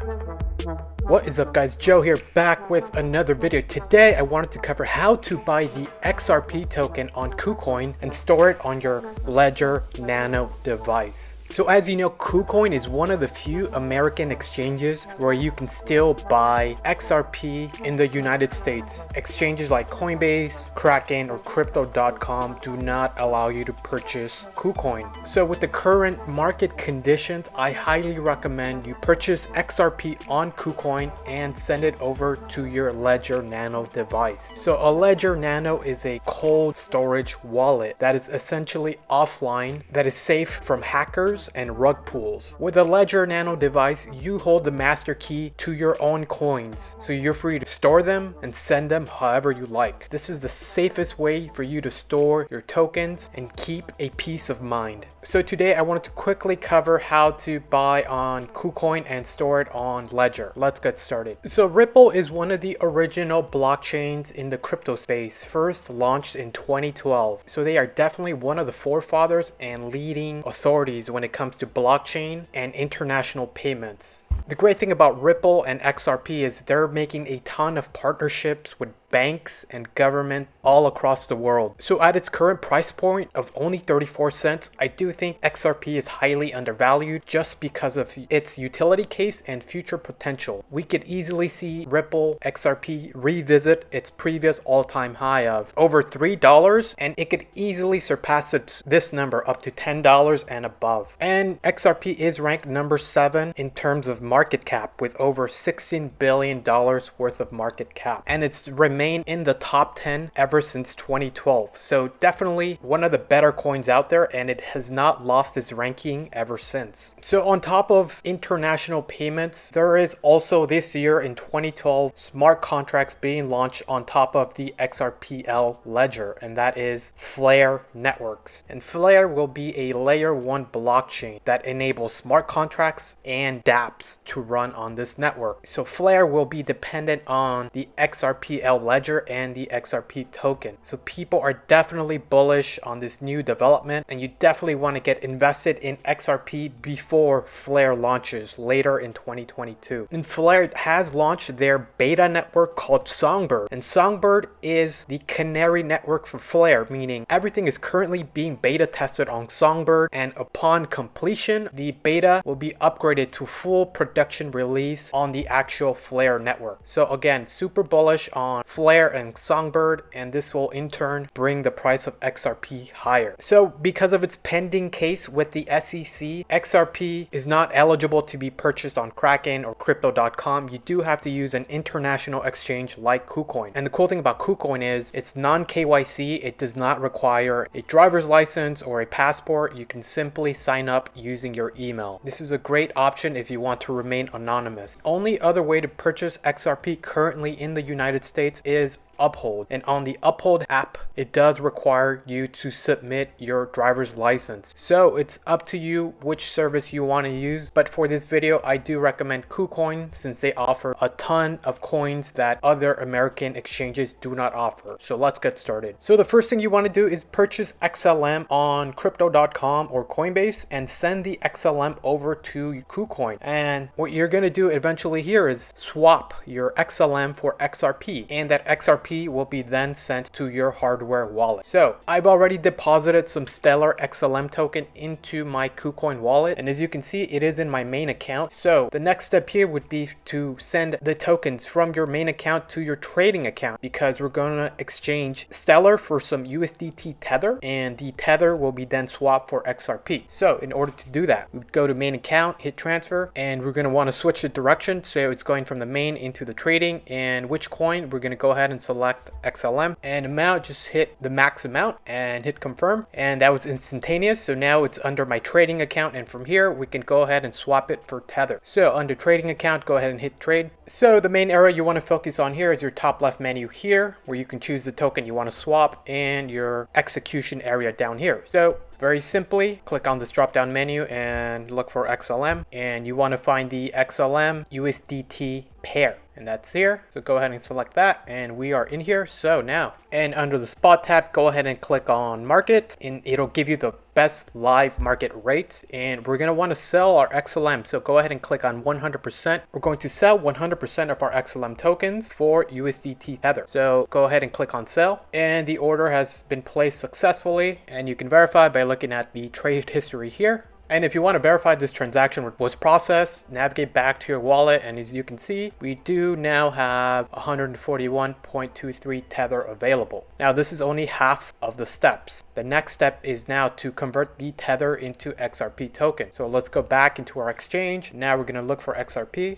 What is up guys, Joe here back with another video. Today I wanted to cover how to buy the XRP token on Kucoin and store it on your Ledger Nano device. So as you know, Kucoin is one of the few American exchanges where you can still buy XRP in the United States. Exchanges like Coinbase, Kraken, or Crypto.com do not allow you to purchase Kucoin. So with the current market conditions, I highly recommend you purchase XRP on Kucoin and send it over to your Ledger Nano device. So a Ledger Nano is a cold storage wallet that is essentially offline, that is safe from hackers and rug pulls. With a Ledger Nano device, you hold the master key to your own coins, so you're free to store them and send them however you like. This is the safest way for you to store your tokens and keep a peace of mind. So today I wanted to quickly cover how to buy on Kucoin and store it on Ledger. Let's get started. So Ripple is one of the original blockchains in the crypto space, first launched in 2012. So they are definitely one of the forefathers and leading authorities when it comes to blockchain and international payments. The great thing about Ripple and XRP is they're making a ton of partnerships with banks and government all across the world. So at its current price point of only 34 cents, I do think XRP is highly undervalued just because of its utility case and future potential. We could easily see Ripple XRP revisit its previous all-time high of over $3, and it could easily surpass this number up to $10 and above. And XRP is ranked number 7 in terms of market cap with over $16 billion worth of market cap, and it's remained in the top 10 ever since 2012. So definitely one of the better coins out there, and it has not lost its ranking ever since. So on top of international payments, there is also this year in 2012 smart contracts being launched on top of the XRPL ledger, and that is Flare Networks. And Flare will be a layer 1 blockchain that enables smart contracts and dApps to run on this network. So Flare will be dependent on the XRPL ledger and the XRP token. So people are definitely bullish on this new development, and you definitely want to get invested in XRP before Flare launches later in 2022. And Flare has launched their beta network called Songbird, and Songbird is the canary network for Flare, meaning everything is currently being beta tested on Songbird, and upon completion the beta will be upgraded to full production release on the actual Flare network. So again, super bullish on Flare and Songbird, and this will in turn bring the price of XRP higher. So because of its pending case with the SEC, XRP is not eligible to be purchased on Kraken or Crypto.com. You do have to use an international exchange like Kucoin. And the cool thing about Kucoin is it's non-KYC. It does not require a driver's license or a passport. You can simply sign up using your email. This is a great option if you want to remain anonymous. Only other way to purchase XRP currently in the United States is Uphold, and on the Uphold app it does require you to submit your driver's license. So it's up to you which service you want to use, but for this video I do recommend Kucoin since they offer a ton of coins that other American exchanges do not offer. So let's get started. So the first thing you want to do is purchase XLM on Crypto.com or Coinbase and send the XLM over to Kucoin. And what you're going to do eventually here is swap your XLM for XRP, and that XRP will be then sent to your hardware wallet. So I've already deposited some Stellar XLM token into my Kucoin wallet, and as you can see it is in my main account. So the next step here would be to send the tokens from your main account to your trading account, because we're going to exchange Stellar for some USDT Tether, and the Tether will be then swapped for XRP. So in order to do that, we would go to main account, hit transfer, and we're going to want to switch the direction, so it's going from the main into the trading. And which coin, we're going to go ahead and select XLM, and amount, just hit the max amount and hit confirm, and that was instantaneous. So now it's under my trading account, and from here we can go ahead and swap it for Tether. So under trading account, go ahead and hit trade. So the main area you want to focus on here is your top left menu here, where you can choose the token you want to swap, and your execution area down here. So very simply, click on this drop down menu and look for XLM, and you want to find the XLM USDT pair, and that's here. So go ahead and select that, and we are in here. So now, and under the spot tab, go ahead and click on market, and it'll give you the best live market rates, and we're going to want to sell our XLM. So go ahead and click on 100%. We're going to sell 100% of our XLM tokens for USDT Tether. So go ahead and click on sell, and the order has been placed successfully, and you can verify by looking at the trade history here. And if you want to verify this transaction was processed, navigate back to your wallet, and as you can see, we do now have 141.23 Tether available. Now this is only half of the steps. The next step is now to convert the Tether into XRP token. So let's go back into our exchange. Now we're going to look for XRP.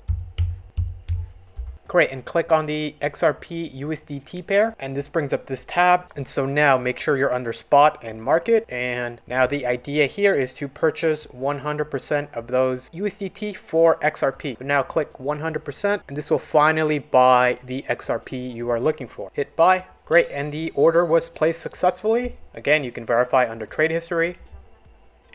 Great, and click on the XRP USDT pair, and this brings up this tab. And so now make sure you're under spot and market, and now the idea here is to purchase 100% of those USDT for XRP. So now click 100%, and this will finally buy the XRP you are looking for. Hit buy. Great, and the order was placed successfully. Again, you can verify under trade history.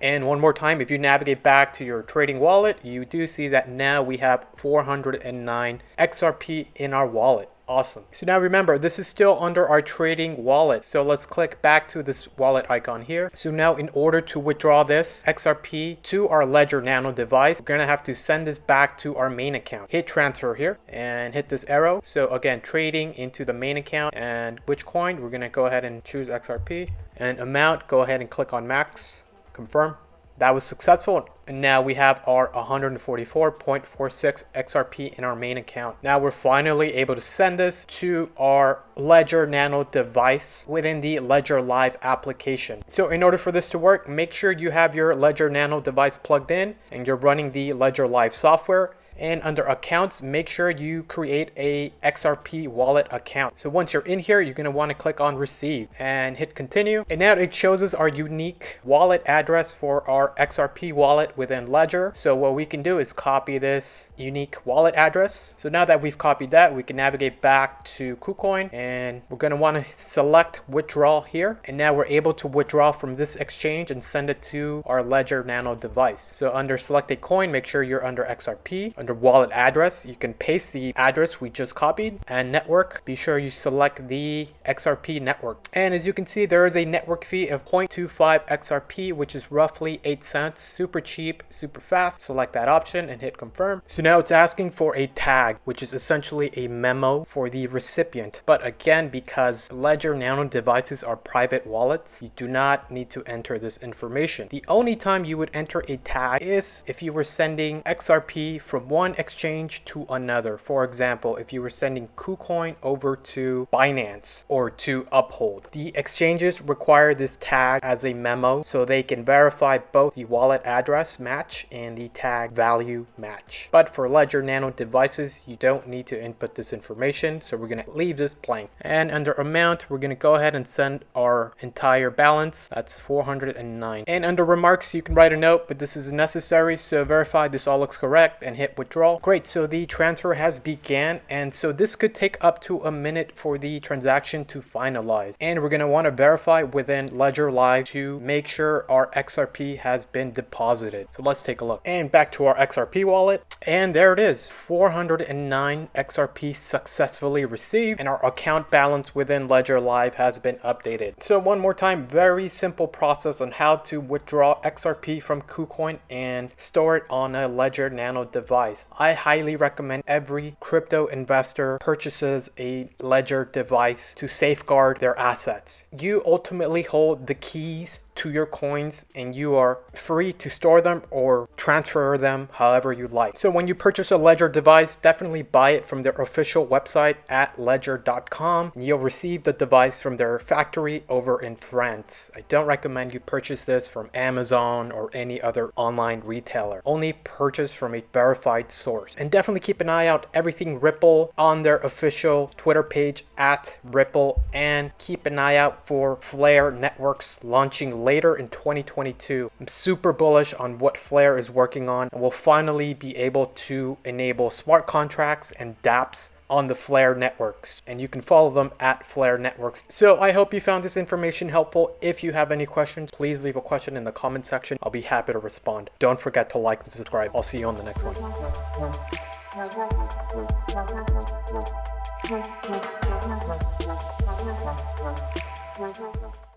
And one more time, if you navigate back to your trading wallet, you do see that now we have 409 XRP in our wallet. Awesome. So now remember, this is still under our trading wallet. So let's click back to this wallet icon here. So now in order to withdraw this XRP to our Ledger Nano device, we're going to have to send this back to our main account. Hit transfer here and hit this arrow. So again, trading into the main account, and which coin, we're going to go ahead and choose XRP, and amount, go ahead and click on max. Confirm. That was successful, and now we have our 144.46 XRP in our main account. Now we're finally able to send this to our Ledger Nano device within the Ledger Live application. So in order for this to work, make sure you have your Ledger Nano device plugged in and you're running the Ledger Live software. And under accounts, make sure you create a XRP wallet account. So once you're in here, you're going to want to click on receive and hit continue. And now it shows us our unique wallet address for our XRP wallet within Ledger. So what we can do is copy this unique wallet address. So now that we've copied that, we can navigate back to Kucoin, and we're going to want to select withdraw here. And now we're able to withdraw from this exchange and send it to our Ledger Nano device. So under select a coin, make sure you're under XRP. Under wallet address, you can paste the address we just copied, and network, be sure you select the XRP network. And as you can see, there is a network fee of 0.25 XRP, which is roughly 8 cents. Super cheap, super fast. Select that option and hit confirm. So now it's asking for a tag, which is essentially a memo for the recipient. But again, because Ledger Nano devices are private wallets, you do not need to enter this information. The only time you would enter a tag is if you were sending XRP from one exchange to another. For example, if you were sending Kucoin over to Binance or to Uphold. The exchanges require this tag as a memo so they can verify both the wallet address match and the tag value match. But for Ledger Nano devices, you don't need to input this information, so we're going to leave this blank. And under amount, we're going to go ahead and send our entire balance. That's 409. And under remarks, you can write a note, but this is necessary, so verify this all looks correct and hit withdraw. Great, so the transfer has began, and so this could take up to a minute for the transaction to finalize. And we're going to want to verify within Ledger Live to make sure our XRP has been deposited. So let's take a look. And back to our XRP wallet, and there it is, 409 XRP successfully received, and our account balance within Ledger Live has been updated. So one more time, very simple process on how to withdraw XRP from Kucoin and store it on a Ledger Nano device. I highly recommend every crypto investor purchases a Ledger device to safeguard their assets. You ultimately hold the keys to your coins, and you are free to store them or transfer them however you like. So when you purchase a Ledger device, definitely buy it from their official website at ledger.com. You'll receive the device from their factory over in France. I don't recommend you purchase this from Amazon or any other online retailer. Only purchase from a verified source. And definitely keep an eye out everything Ripple on their official Twitter page at Ripple, and keep an eye out for Flare Networks launching later in 2022. I'm super bullish on what Flare is working on, and we'll finally be able to enable smart contracts and dApps on the Flare networks, and you can follow them at Flare Networks. So I hope you found this information helpful. If you have any questions, please leave a question in the comment section. I'll be happy to respond. Don't forget to like and subscribe. I'll see you on the next one.